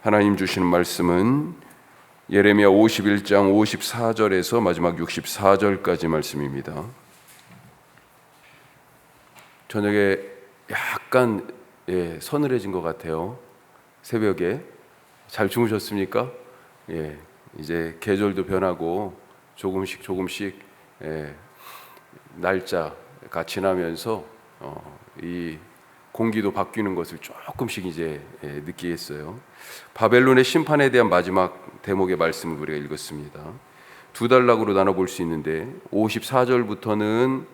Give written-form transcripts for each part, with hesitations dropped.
하나님 주시는 말씀은 예레미야 51장 54절에서 마지막 64절까지 말씀입니다. 저녁에 약간 서늘해진 것 같아요. 새벽에 잘 주무셨습니까? 이제 계절도 변하고 조금씩 날짜가 지나면서 이 공기도 바뀌는 것을 조금씩 이제 느끼겠어요. 바벨론의 심판에 대한 마지막 대목의 말씀을 우리가 읽었습니다. 두 단락으로 나눠볼 수 있는데 54절부터는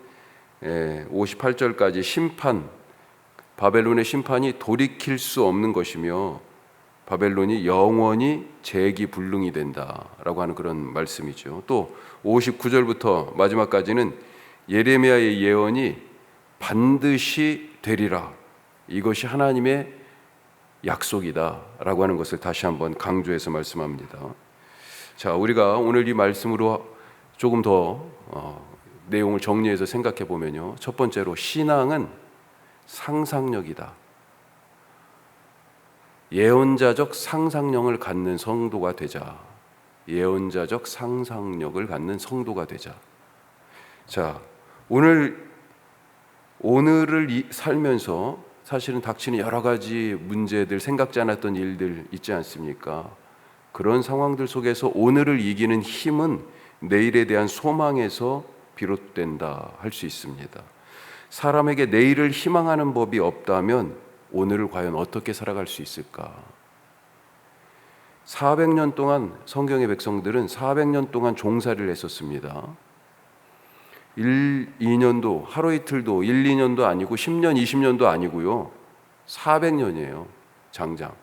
58절까지 심판, 바벨론의 심판이 돌이킬 수 없는 것이며 바벨론이 영원히 재기불능이 된다라고 하는 그런 말씀이죠. 또 59절부터 마지막까지는 예레미야의 예언이 반드시 되리라, 이것이 하나님의 약속이다라고 하는 것을 다시 한번 강조해서 말씀합니다. 자, 우리가 오늘 이 말씀으로 조금 더 내용을 정리해서 생각해 보면요, 첫 번째로 신앙은 상상력이다. 예언자적 상상력을 갖는 성도가 되자. 예언자적 상상력을 갖는 성도가 되자. 자, 오늘을 살면서 사실은 닥치는 여러 가지 문제들, 생각지 않았던 일들 있지 않습니까? 그런 상황들 속에서 오늘을 이기는 힘은 내일에 대한 소망에서 비롯된다 할 수 있습니다. 사람에게 내일을 희망하는 법이 없다면 오늘을 과연 어떻게 살아갈 수 있을까? 400년 동안 성경의 백성들은 400년 동안 종살이를 했었습니다. 1, 2년도, 하루 이틀도 1, 2년도 아니고 10년, 20년도 아니고요. 400년이에요. 장장.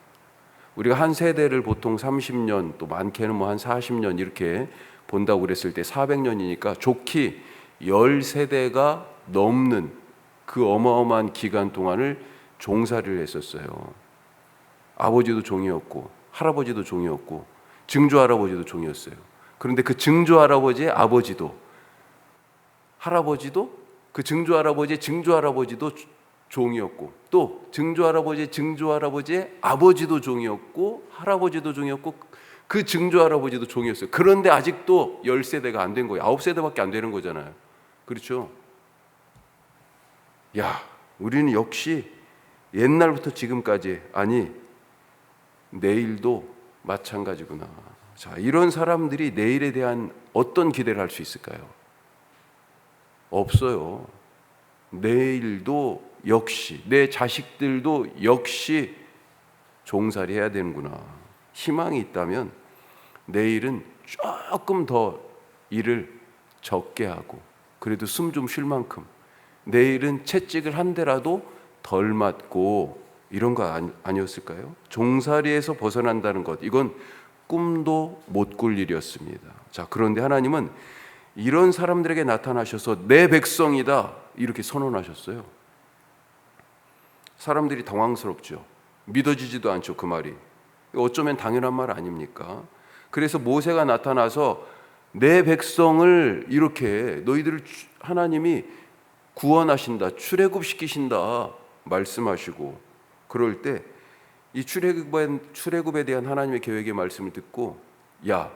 우리가 한 세대를 보통 30년, 또 많게는 뭐 한 40년 이렇게 본다고 그랬을 때 400년이니까 좋게 10세대가 넘는 그 어마어마한 기간 동안을 종살이를 했었어요. 아버지도 종이었고 할아버지도 종이었고 증조 할아버지도 종이었어요. 그런데 그 증조 할아버지의 아버지도, 할아버지도, 그 증조 할아버지의 증조 할아버지도 종이었고, 또 증조 할아버지의 증조 할아버지의 아버지도 종이었고, 할아버지도 종이었고, 그 증조 할아버지도 종이었어요. 그런데 아직도 10세대가 안 된 거예요. 9세대밖에 안 되는 거잖아요. 그렇죠? 야, 우리는 역시 옛날부터 지금까지, 아니 내일도 마찬가지구나. 자, 이런 사람들이 내일에 대한 어떤 기대를 할 수 있을까요? 없어요. 내일도 역시, 내 자식들도 역시 종살이 해야 되는구나. 희망이 있다면 내일은 조금 더 일을 적게 하고, 그래도 숨 좀 쉴 만큼, 내일은 채찍을 한 대라도 덜 맞고, 이런 거 아니었을까요? 종살이에서 벗어난다는 것, 이건 꿈도 못 꿀 일이었습니다. 자, 그런데 하나님은 이런 사람들에게 나타나셔서 내 백성이다 이렇게 선언하셨어요. 사람들이 당황스럽죠. 믿어지지도 않죠, 그 말이. 어쩌면 당연한 말 아닙니까? 그래서 모세가 나타나서 내 백성을 이렇게, 너희들을 하나님이 구원하신다, 출애굽시키신다 말씀하시고, 그럴 때 이 출애굽에 대한 하나님의 계획의 말씀을 듣고, 야,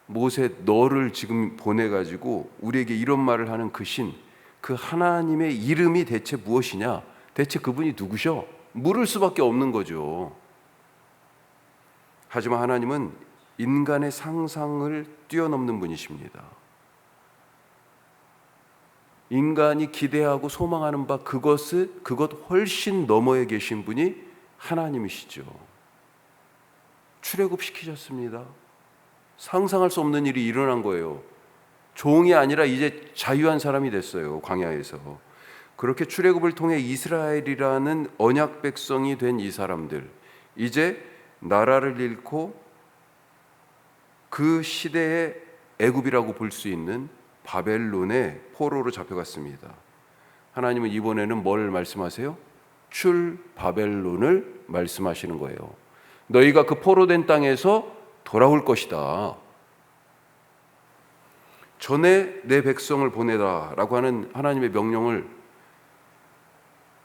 모세, 너를 지금 보내가지고 우리에게 이런 말을 하는 그 신, 그 하나님의 이름이 대체 무엇이냐? 대체 그분이 누구셔? 물을 수밖에 없는 거죠. 하지만 하나님은 인간의 상상을 뛰어넘는 분이십니다. 인간이 기대하고 소망하는 바 그것 훨씬 너머에 계신 분이 하나님이시죠. 출애굽시키셨습니다. 상상할 수 없는 일이 일어난 거예요. 종이 아니라 이제 자유한 사람이 됐어요, 광야에서. 그렇게 출애굽을 통해 이스라엘이라는 언약 백성이 된 이 사람들, 이제 나라를 잃고 그 시대의 애굽이라고 볼 수 있는 바벨론의 포로로 잡혀갔습니다. 하나님은 이번에는 뭘 말씀하세요? 출바벨론을 말씀하시는 거예요. 너희가 그 포로된 땅에서 돌아올 것이다. 전에 내 백성을 보내라라고 하는 하나님의 명령을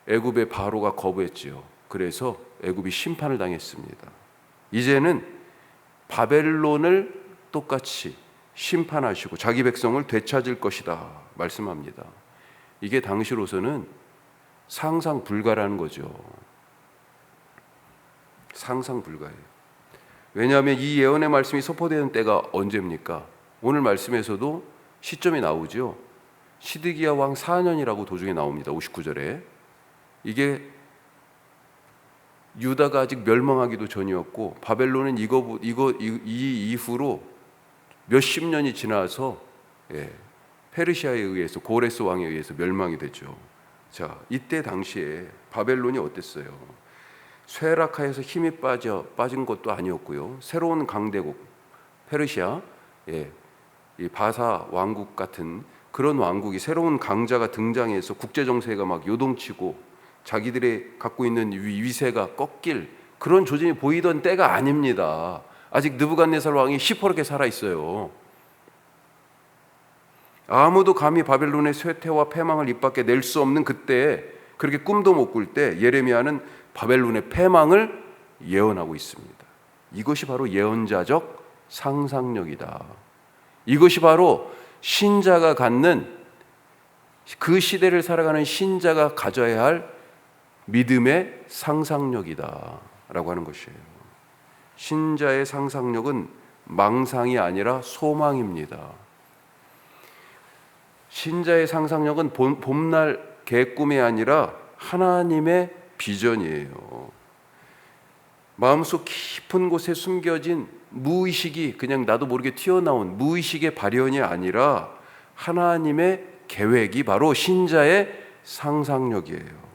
애굽의 바로가 거부했지요. 그래서 애굽이 심판을 당했습니다. 이제는 바벨론을 똑같이 심판하시고 자기 백성을 되찾을 것이다 말씀합니다. 이게 당시로서는 상상 불가라는 거죠. 상상 불가예요. 왜냐하면 이 예언의 말씀이 선포되는 때가 언제입니까? 오늘 말씀에서도 시점이 나오죠. 시드기야 왕 4년이라고 도중에 나옵니다. 59절에. 이게 유다가 아직 멸망하기도 전이었고 바벨론은 이 이후로 몇십 년이 지나서 페르시아에 의해서 고레스 왕에 의해서 멸망이 됐죠. 자, 이때 당시에 바벨론이 어땠어요? 쇠락하여서 힘이 빠진 것도 아니었고요. 새로운 강대국 페르시아, 이 바사 왕국 같은 그런 왕국이 새로운 강자가 등장해서 국제 정세가 막 요동치고 자기들의 갖고 있는 위세가 꺾일 그런 조짐이 보이던 때가 아닙니다. 아직 느부갓네살 왕이 시퍼렇게 살아 있어요. 아무도 감히 바벨론의 쇠퇴와 패망을 입 밖에 낼 수 없는 그때, 그렇게 꿈도 못 꿀 때 예레미야는 바벨론의 패망을 예언하고 있습니다. 이것이 바로 예언자적 상상력이다. 이것이 바로 신자가 갖는, 그 시대를 살아가는 신자가 가져야 할 믿음의 상상력이다 라고 하는 것이에요. 신자의 상상력은 망상이 아니라 소망입니다. 신자의 상상력은 봄날 개꿈이 아니라 하나님의 비전이에요. 마음속 깊은 곳에 숨겨진 무의식이 그냥 나도 모르게 튀어나온 무의식의 발현이 아니라 하나님의 계획이 바로 신자의 상상력이에요.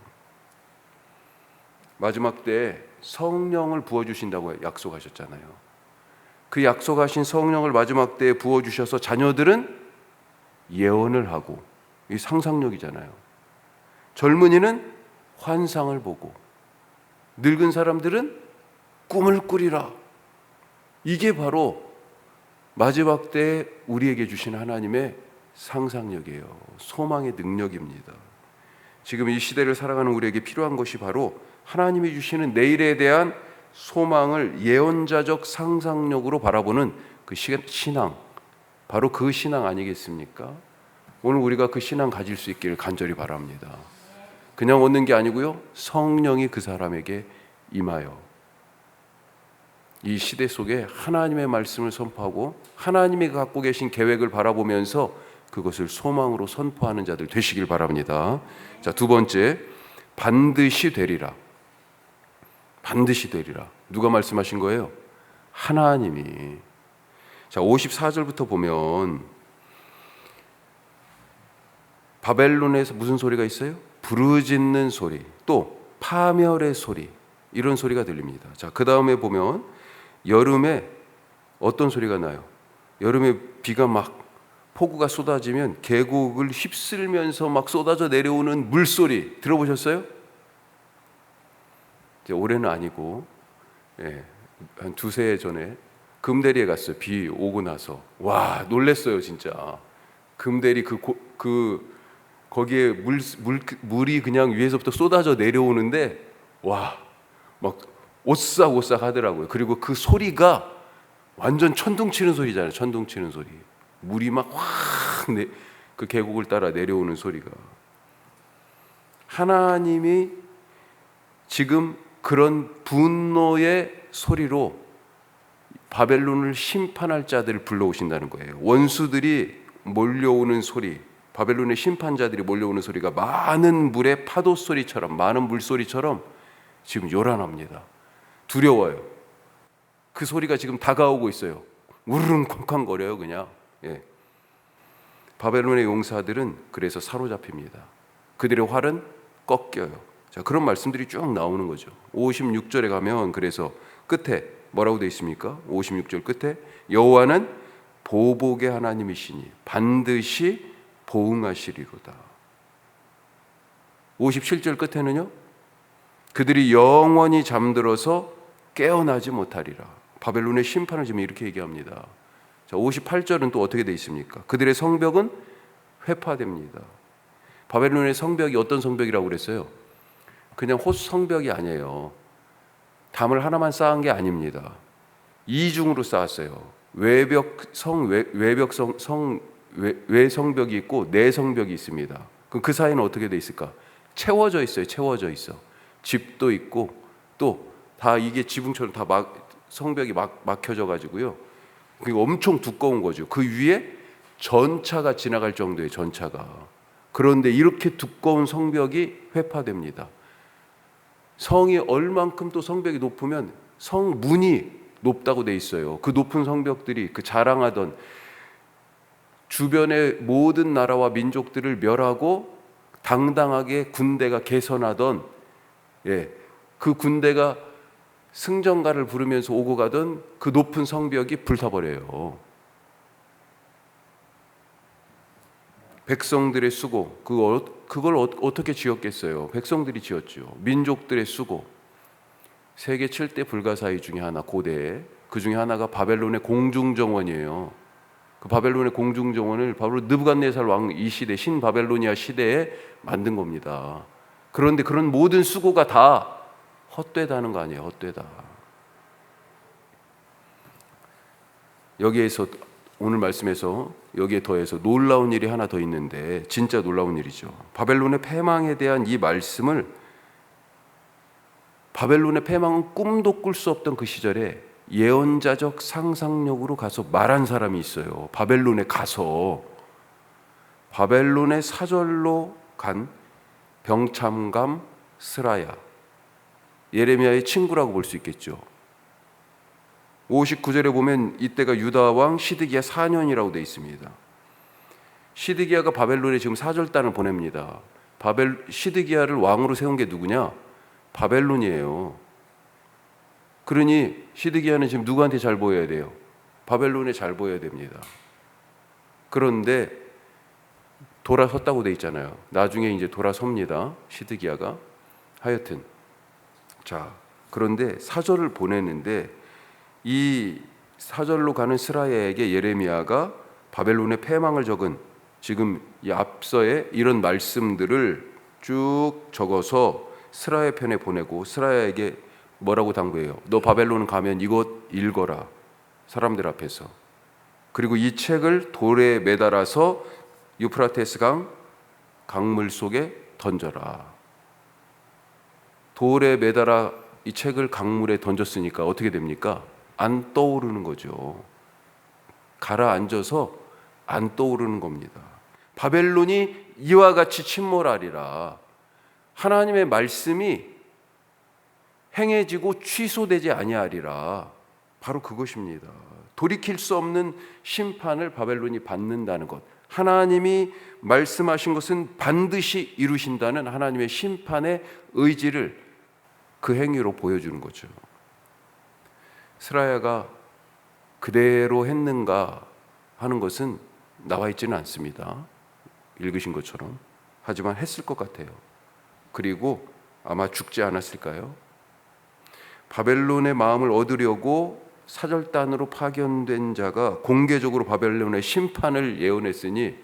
마지막 때 성령을 부어주신다고 약속하셨잖아요. 그 약속하신 성령을 마지막 때에 부어주셔서 자녀들은 예언을 하고, 이 상상력이잖아요. 젊은이는 환상을 보고 늙은 사람들은 꿈을 꾸리라. 이게 바로 마지막 때에 우리에게 주신 하나님의 상상력이에요. 소망의 능력입니다. 지금 이 시대를 살아가는 우리에게 필요한 것이 바로 하나님이 주시는 내일에 대한 소망을 예언자적 상상력으로 바라보는 그 신앙, 바로 그 신앙 아니겠습니까? 오늘 우리가 그 신앙 가질 수 있기를 간절히 바랍니다. 그냥 얻는 게 아니고요, 성령이 그 사람에게 임하여 이 시대 속에 하나님의 말씀을 선포하고 하나님이 갖고 계신 계획을 바라보면서 그것을 소망으로 선포하는 자들 되시길 바랍니다. 자, 두 번째, 반드시 되리라. 반드시 되리라. 누가 말씀하신 거예요? 하나님이. 자, 54절부터 보면 바벨론에서 무슨 소리가 있어요? 부르짖는 소리, 또 파멸의 소리, 이런 소리가 들립니다. 자, 그 다음에 보면 여름에 어떤 소리가 나요? 여름에 비가 막 폭우가 쏟아지면 계곡을 휩쓸면서 막 쏟아져 내려오는 물소리 들어보셨어요? 이제 올해는 아니고 한 두세 해 전에 금대리에 갔어요. 비 오고 나서 와 놀랬어요 진짜. 금대리 거기에 물이 그냥 위에서부터 쏟아져 내려오는데 와 막 오싹오싹 하더라고요. 그리고 그 소리가 완전 천둥 치는 소리잖아요. 천둥 치는 소리. 물이 막 확 그 계곡을 따라 내려오는 소리가. 하나님이 지금 그런 분노의 소리로 바벨론을 심판할 자들을 불러오신다는 거예요. 원수들이 몰려오는 소리, 바벨론의 심판자들이 몰려오는 소리가 많은 물의 파도 소리처럼, 많은 물소리처럼 지금 요란합니다. 두려워요. 그 소리가 지금 다가오고 있어요. 우르릉 쾅쾅거려요 그냥. 바벨론의 용사들은 그래서 사로잡힙니다. 그들의 활은 꺾여요. 자, 그런 말씀들이 쭉 나오는 거죠. 56절에 가면 그래서 끝에 뭐라고 되어 있습니까? 56절 끝에 여호와는 보복의 하나님이시니 반드시 보응하시리로다. 57절 끝에는요, 그들이 영원히 잠들어서 깨어나지 못하리라. 바벨론의 심판을 지금 이렇게 얘기합니다. 자, 58절은 또 어떻게 되어 있습니까? 그들의 성벽은 회파됩니다. 바벨론의 성벽이 어떤 성벽이라고 그랬어요? 그냥 호수 성벽이 아니에요. 담을 하나만 쌓은 게 아닙니다. 이중으로 쌓았어요. 외성벽이 있고 내성벽이 있습니다. 그럼 그 사이는 어떻게 돼 있을까? 채워져 있어요. 채워져 있어. 집도 있고 또 다 이게 지붕처럼 다 성벽이 막혀져 가지고요. 그게 엄청 두꺼운 거죠. 그 위에 전차가 지나갈 정도의 전차가. 그런데 이렇게 두꺼운 성벽이 회파됩니다. 성이 얼만큼 또 성벽이 높으면 성문이 높다고 돼 있어요. 그 높은 성벽들이 그 자랑하던 주변의 모든 나라와 민족들을 멸하고 당당하게 군대가 개선하던 그 군대가 승전가를 부르면서 오고 가던 그 높은 성벽이 불타버려요. 백성들의 수고, 그걸 어떻게 지었겠어요? 백성들이 지었죠. 민족들의 수고. 세계 7대 불가사의 중에 하나, 고대. 그 중에 하나가 바벨론의 공중정원이에요. 그 바벨론의 공중정원을 바로 느부갓네살 왕 이 시대, 신바벨로니아 시대에 만든 겁니다. 그런데 그런 모든 수고가 다 헛되다는 거 아니에요. 헛되다. 여기에서 오늘 말씀에서 여기에 더해서 놀라운 일이 하나 더 있는데 진짜 놀라운 일이죠. 바벨론의 패망에 대한 이 말씀을 바벨론의 패망은 꿈도 꿀 수 없던 그 시절에 예언자적 상상력으로 가서 말한 사람이 있어요. 바벨론에 가서 바벨론의 사절로 간 병참감 스라야, 예레미야의 친구라고 볼 수 있겠죠. 59절에 보면 이때가 유다 왕 시드기야 4년이라고 되어 있습니다. 시드기야가 바벨론에 지금 사절단을 보냅니다. 시드기야를 왕으로 세운 게 누구냐? 바벨론이에요. 그러니 시드기야는 지금 누구한테 잘 보여야 돼요? 바벨론에 잘 보여야 됩니다. 그런데 돌아섰다고 돼 있잖아요. 나중에 이제 돌아섭니다. 시드기야가. 하여튼 자, 그런데 사절을 보냈는데 이 사절로 가는 스라야에게 예레미야가 바벨론의 패망을 적은 지금 이 앞서의 이런 말씀들을 쭉 적어서 스라야 편에 보내고 스라야에게 뭐라고 당부해요? 너 바벨론 가면 이것 읽어라. 사람들 앞에서. 그리고 이 책을 돌에 매달아서 유프라테스 강물 속에 던져라. 돌에 매달아 이 책을 강물에 던졌으니까 어떻게 됩니까? 안 떠오르는 거죠. 가라앉아서 안 떠오르는 겁니다. 바벨론이 이와 같이 침몰하리라. 하나님의 말씀이 행해지고 취소되지 아니하리라. 바로 그것입니다. 돌이킬 수 없는 심판을 바벨론이 받는다는 것. 하나님이 말씀하신 것은 반드시 이루신다는 하나님의 심판의 의지를 그 행위로 보여주는 거죠. 스라야가 그대로 했는가 하는 것은 나와 있지는 않습니다. 읽으신 것처럼. 하지만 했을 것 같아요. 그리고 아마 죽지 않았을까요? 바벨론의 마음을 얻으려고 사절단으로 파견된 자가 공개적으로 바벨론의 심판을 예언했으니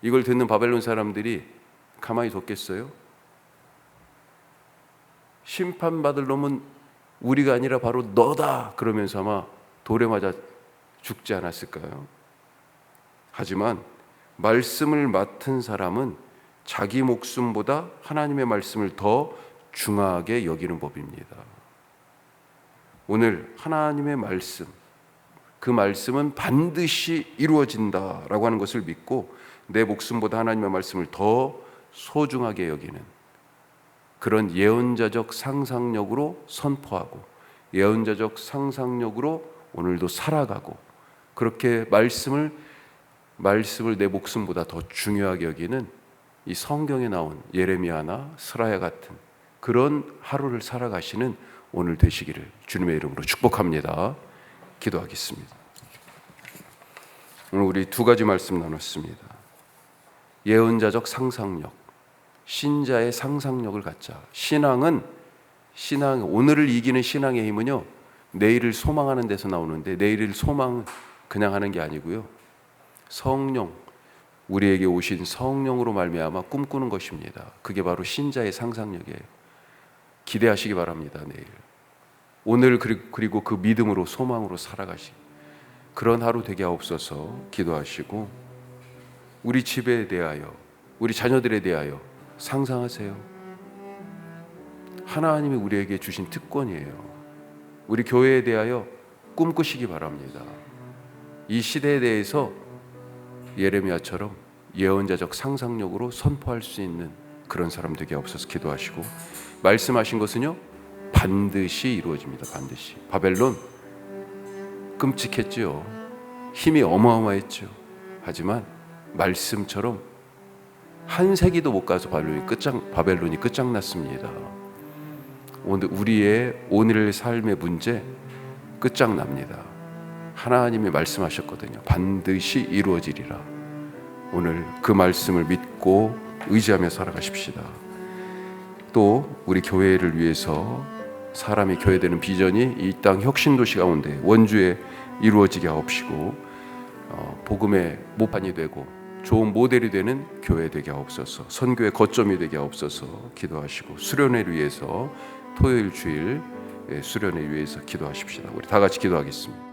이걸 듣는 바벨론 사람들이 가만히 뒀겠어요? 심판받을 놈은 우리가 아니라 바로 너다 그러면서 아마 돌에 맞아 죽지 않았을까요? 하지만 말씀을 맡은 사람은 자기 목숨보다 하나님의 말씀을 더 중하게 여기는 법입니다. 오늘 하나님의 말씀, 그 말씀은 반드시 이루어진다라고 하는 것을 믿고 내 목숨보다 하나님의 말씀을 더 소중하게 여기는 그런 예언자적 상상력으로 선포하고 예언자적 상상력으로 오늘도 살아가고 그렇게 말씀을 내 목숨보다 더 중요하게 여기는 이 성경에 나온 예레미야나 스라야 같은 그런 하루를 살아가시는 오늘 되시기를 주님의 이름으로 축복합니다. 기도하겠습니다. 오늘 우리 두 가지 말씀 나눴습니다. 예언자적 상상력, 신자의 상상력을 갖자. 신앙, 오늘을 이기는 신앙의 힘은요, 내일을 소망하는 데서 나오는데 내일을 소망 그냥 하는 게 아니고요. 성령, 우리에게 오신 성령으로 말미암아 꿈꾸는 것입니다. 그게 바로 신자의 상상력이에요. 기대하시기 바랍니다. 내일. 오늘 그리고 그 믿음으로 소망으로 살아가시 그런 하루 되게 하옵소서 기도하시고, 우리 집에 대하여 우리 자녀들에 대하여 상상하세요. 하나님이 우리에게 주신 특권이에요. 우리 교회에 대하여 꿈꾸시기 바랍니다. 이 시대에 대해서 예레미야처럼 예언자적 상상력으로 선포할 수 있는 그런 사람 되게 없어서 기도하시고, 말씀하신 것은요 반드시 이루어집니다. 반드시. 바벨론 끔찍했지요. 힘이 어마어마했죠. 하지만 말씀처럼 한 세기도 못 가서 바벨론이 끝장났습니다. 오늘 우리의 오늘의 삶의 문제 끝장납니다. 하나님이 말씀하셨거든요. 반드시 이루어지리라. 오늘 그 말씀을 믿고 의지하며 살아가십시다. 또 우리 교회를 위해서 사람이 교회되는 비전이 이 땅 혁신도시 가운데 원주에 이루어지게 하옵시고, 복음의 모판이 되고 좋은 모델이 되는 교회 되게 하옵소서, 선교의 거점이 되게 하옵소서 기도하시고, 수련회를 위해서 토요일 주일 수련회 위해서 기도하십시다. 우리 다 같이 기도하겠습니다.